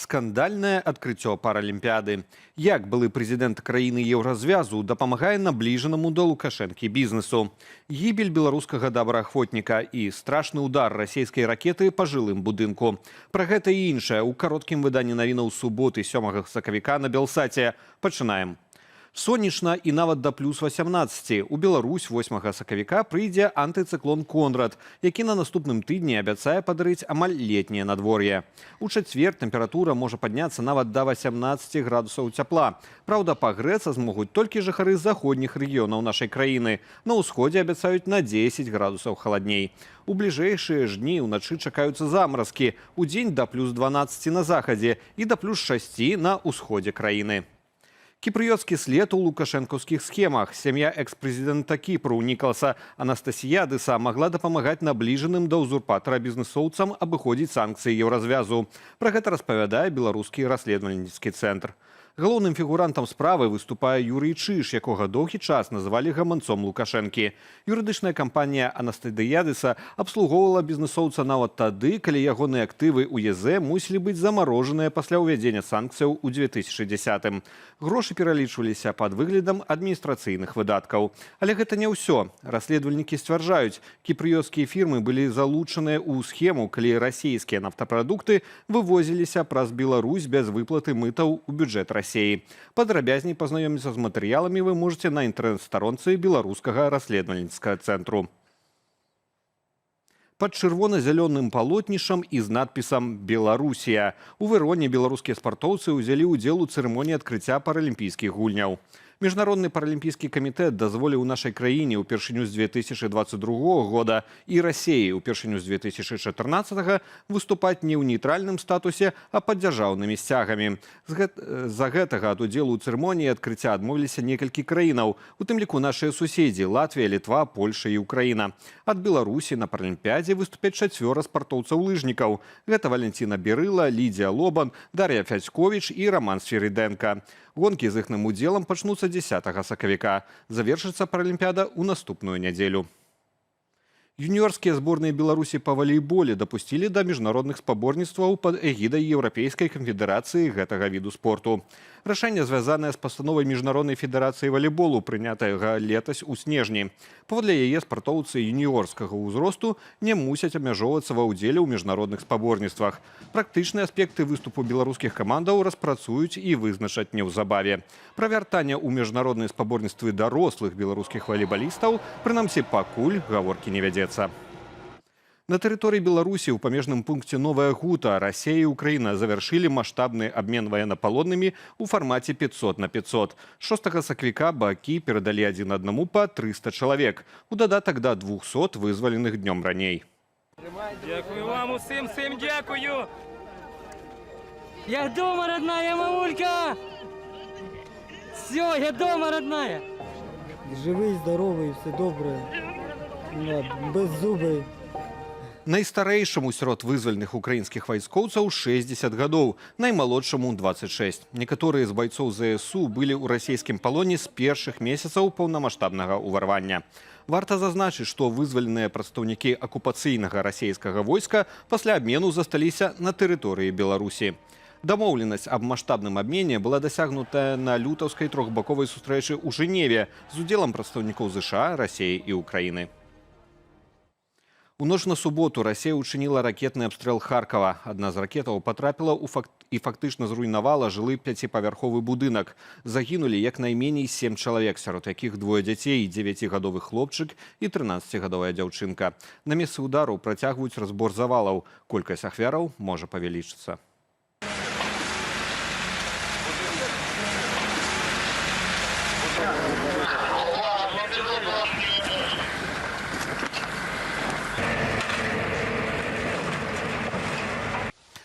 Скандальнае адкрыццё паралімпіяды. Як былы прэзідэнт краіны еўразвязу дапамагае набліжанаму да Лукашэнкі бізнесу. Гібель беларускага добраахвотніка і страшны удар расійскай ракеты па жылым будынку. Пра гэта і іншае ў кароткім выданні навінаў суботы 7 сакавіка на Белсаце. Пачынаем. Сонечна і нават да плюс 18. У Беларусь 8 сакавіка прыйдзе антыцыклон Конрад, які на наступным тыдні абяцае падарыць амаль летняе надвор'е. У чацвер тэмпература можа падняцца нават да 18 градусаў цяпла. Праўда, пагрэцца змогуць толькі жыхары заходніх рэгіёнаў нашай краіны. На ўсходзе абяцаюць на 10 градусаў халадней. У бліжэйшыя ж дні ўначы чакаюцца замаразкі. Удзень да плюс 12 на захадзе і да плюс 6 на ўсходзе краіны. Кіпрыёцкі след у лукашэнкаўскіх схемах. Сям'я экс-прэзідэнта Кіпру Нікаласа Анастасіядыса магла дапамагаць набліжаным да ўзурпатара бізнесоўцам абыходзіць санкцыі еўразвязу. Пра гэта распавядае беларускі расследавальніцкі цэнтр. Галоўным фігурантам справы выступае Юрый Чыж, якога доўгі час называлі гаманцом Лукашэнкі. Юрыдычная кампанія Анастасіядыса абслугоўвала бізнесоўца нават тады, калі ягоныя актывы ў ЕЗ мусілі быць замарожаныя пасля ўвядзення санкцыяў у 2010-м. Грошы пералічваліся пад выглядам адміністрацыйных выдаткаў. Але гэта не ўсё. Расследавальнікі сцвярджаюць, кіпрыёцкія фірмы былі залучаныя ў схему, калі расійскія нафтапрадукты вывозіліся праз Беларусь без выплаты мытаў у бюджэт России. Падрабязней пазнаёміцца з матэрыяламі вы можете на інтэрнэт-старонцы беларускага расследавальніцкага цэнтру. Под чырвона-зялёным палотнішам і з надпісам «Беларусія». У Вероне беларускія спартоўцы ўзялі ўдзел у цырымоніі адкрыцця паралімпійскіх гульняў. Міжнародны паралімпійскі камітэт дазволіў нашай краіне ўпершыню з 2022 года і Расіі ўпершыню з 2014 выступаць не ў нейтральным статусе, а пад дзяржаўнымі сцягамі. З-за гэтага ад удзелу ў цырымоніі адкрыцця адмовіліся некалькі краінаў, у тым ліку нашыя суседзі Латвія, Літва, Польша і Украіна. Ад Беларусі на паралімпіядзе выступяць 4 спартоўцаў-лыжнікаў. Гэта Валентина Берыла, Лідія Лобан, Дар'я Фядзьковіч і Роман Свірідэнка. Гонкі з іхным удзелам пачнуцца 10 сакавіка. Завершыцца паралімпіяда ў наступную нядзелю. Юніёрскія зборныя Беларусі па валейболе дапусцілі да міжнародных спаборніцтваў пад эгідай Еўрапейскай канфедэрацыі гэтага віду спорту. Рашэнне звязанае з пастановай міжнароднай федэрацыі валейболу, прынятага летась у снежні. Паводле яе спартоўцы юніёрскага ўзросту не мусяць абмяжоўвацца ва ўдзеле ў міжнародных спаборніцтвах. Практычныя аспекты выступу беларускіх камандаў распрацуюць і вызначаць неўзабаве. Пра вяртанне ў міжнародныя спаборніцтвы дарослых беларускіх валейбалістаў, прынамсі пакуль гаворкі не вядзецца. На тэрыторыі Беларусі ў памежным пункце Новая Гута Расія і Украіна завяршылі маштабны абмен ваеннапалоннымі ў фармаце 500 на 500. 6 сакавіка бакі перадалі адзін аднаму па 300 чалавек. У дадатак да 200 вызваленых днём раней. Дякую вам усім, дякую! Я дома, родная мамулька! Все, я дома, родная! Живий, здоровий, все добре, без зубей. Найстарэйшаму сярод вызваленых украінскіх вайскоўцаў 60 гадоў, наймалодшаму 26. Некаторыя з байцоў ЗСУ былі ў расійскім палоне з першых месяцаў паўнамаштабнага ўварвання. Варта зазначыць, што вызваленыя прадстаўнікі акупацыйнага расійскага войска пасля абмену засталіся на тэрыторыі Беларусі. Дамоўленасць аб маштабным абмене была дасягнутая на лютаўскай трохбаковай сустрэчы ў Жэневе з удзелам прадстаўнікоў ЗША, Расіі і Украіны. У ноч на суботу Расія ўчыніла ракетны абстрэл Харкава. Адна з ракетаў патрапіла і фактычна зруйнавала жылы 5павярховы будынак. Загінулі як найменей 7 чалавек, сярод якіх 2 дзяцей, 9гадовы хлопчык і 13гадовая дзяўчынка. На месцы ўдару працягваюць разбор завалаў. Колькасць ахвяраў можа павялічыцца.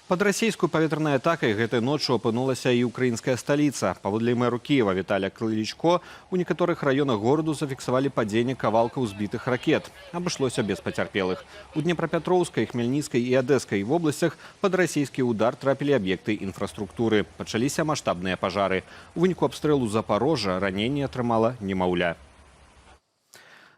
Пад расійскую паветранай атакай гэтай ноччу апынулася і ўкраінская сталіца. Паводле мэру Кіева Віталія Клычко, у некаторых раёнах гораду зафіксавалі падзенне кавалкаў збітых ракет. Абышлося без пацярпелых. У Днепрапетроўскай, Хмельніцкай і Адэскай вобласцях пад расійскі ўдар трапілі аб'екты інфраструктуры. Пачаліся маштабныя пажары. У выніку абстрэлу Запарожжа раненне атрымала немаўля.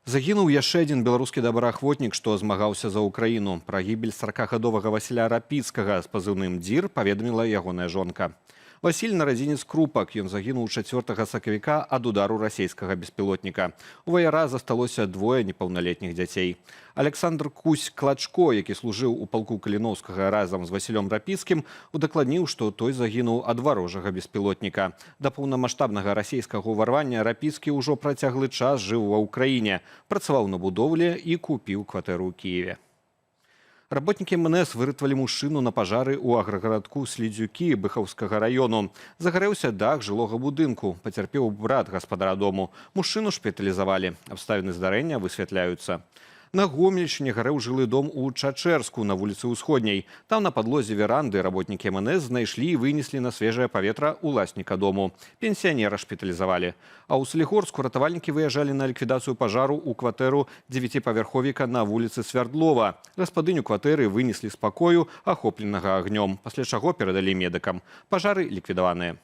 Загінуў яшчэ адзін беларускі добраахвотнік, што змагаўся за Украіну. Пра гібель 40-гадовага Васіля Рапіцкага з пазыўным «Дзір» паведаміла ягоная жонка. Васіль нарадзінец Крупак. Ён загінуў 4 сакавіка ад удару расійскага беспілотніка. У ваяра засталося двое непаўналетніх дзяцей. Александр Кусь-Клачко, які служыў у палку Каліноўскага разам з Васілём Рапіцкім, удакладніў, што той загінуў ад варожага беспілотніка. Да паўнамаштабнага расійскага ўварвання Рапіцкі ўжо працяглы час жыў ва ўкраіне, працаваў на будоўлі і купіў кватэру ў Кіеве. Работники МНС выратавалі мужчыну на пажары ў аграгарадку Слідзюкі Быхаўскага раёну. Загарэўся дах жылога будынку. Пацярпеў брат гаспадара дому. Мужчыну шпіталізавалі. Абставіны здарэння высвятляюцца. На Гомельшчыне гарэў жылы дом у Чачэрску на вуліцы Ўсходняй. Там на падлозе веранды работнікі МНС знайшлі і вынеслі на свежае паветра уласніка дому. Пенсіянера шпіталізавалі. А ў Салігорску ратавальнікі выязджалі на ліквідацыю пажару ў кватэру 9павярховіка на вуліцы Свярдлова. Гаспадыню кватэры вынеслі з пакою, ахопленага агнём, пасля чаго перадалі медыкам. Пажары ліквідаваныя.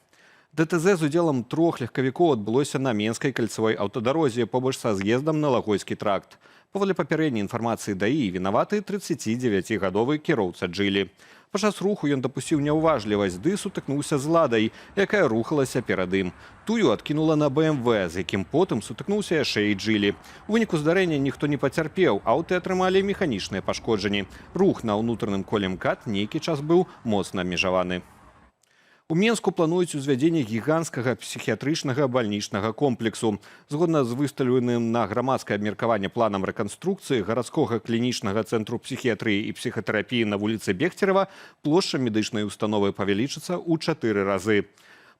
ДТЗ з удзелам 3 легкавікоў адбылося на Менскай кальцавой аўтадарозе побач са з'ездам на Лагойскі тракт. Паводле папярэдняй інфармацыі ДАІ вінаваты 39-гадовы кіроўца Джылі. Падчас руху ён дапусціў няўважлівасць ды сутыкнуўся з ладай, якая рухалася перад ім. Тую адкінула на БМВ, з якім потым сутыкнуўся яшчэ і Джылі. У выніку здарэння ніхто не пацярпеў, аўты атрымалі механічныя пашкоджанні. Рух на ўнутраным коле МКАД нейкі час быў моцна абмежаваны. У Менску плануюць узвядзенне гіганцкага псіхіятрычнага бальнічнага комплексу. Згодна з выстаўленым на грамадскае абмеркаванне планам рэканструкцыі гарадскога клінічнага цэнтру псіхіятрыі і псіхатэрапіі на вуліцы Бехцерева, плошча медычнай установы павялічыцца ў 4 разы.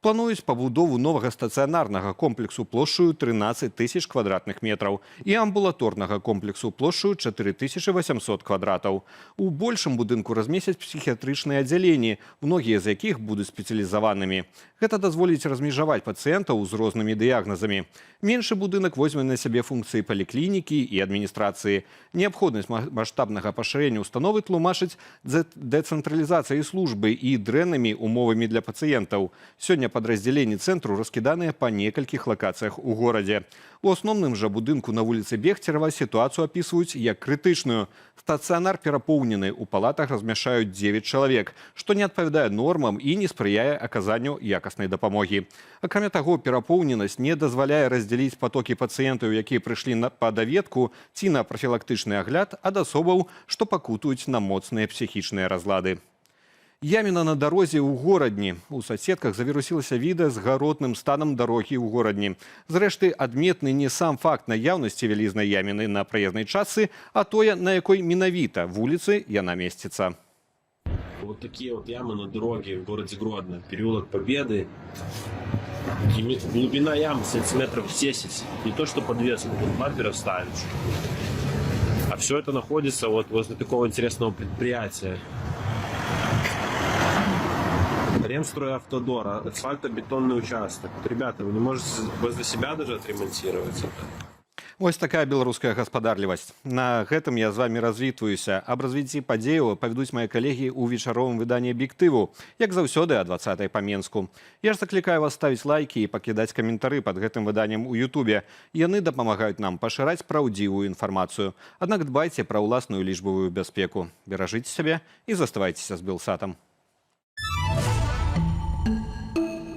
Плануюць пабудову новага стацыянарнага комплексу плошчаю 13 000 квадратных метраў і амбулаторнага комплексу плошчаю 4800 квадратаў. У большым будынку размесяць псіхіятрычныя аддзяленні, многія з якіх будуць спецыялізаванымі. Гэта дазволіць размежаваць пацыентаў з рознымі дыягназамі. Меншы будынак возьме на сябе функцыі паліклінікі і адміністрацыі. Неабходнасць маштабнага пашырэння установы тлумачыць дэцэнтралізацыяй службы і дрэннымі умовамі для пацыентаў. Сёння падраздзяленні цэнтру раскіданыя па некалькіх лакацыях у горадзе. У асноўным жа будынку на вуліцы Бехцерава сітуацыю апісваюць як крытычную. Стацыянар перапоўнены, у палатах размяшаюць 9 чалавек, што не адпавядае нормам і не спрыяе аказанню якаснай дапамогі. Акрамя таго, перапоўненасць не дазваляе раздзяліць патокі пацыентаў, якія прыйшлі па даведку ці на прафілактычны агляд, ад асобаў, што пакутуюць на моцныя псіхічныя разлады. Яміна на дарозе ў горадні. У соцсетках завірусілася відэа з гаротным станам дарогі ў горадні. Зрэшты, адметны не сам факт наяўнасці вялізнай яміны на праезнай частцы, а тое, на якой менавіта вуліцы яна месціцца. Вот такие вот ямы на дороге в городе Гродно. Переулок Победы. Глубина ямы сантиметров 10. Не то что подвеску, тут бамперов ставишь. А все это находится вот возле такого интересного предприятия. Ремстройавтодор, асфальтобетонный участок. Вот, ребята, вы не можете возле себя даже отремонтировать это? Вось такая беларуская гаспадарлівасць. На гэтым я з вами развітваюся. Аб развіцці падзеяў павядуць мае калегі ў вечаровым выданні «Аб'ектыву», як заўсёды о 20-й па Менску. Я ж заклікаю вас ставіць лайкі і пакідаць каментары пад гэтым выданнем у Ютубе. Яны дапамагаюць нам пашыраць праўдзівую інфармацыю. Аднак дбайце пра ўласную лічбавую бяспеку. Беражыце сябе і заставайцеся з Белсатам.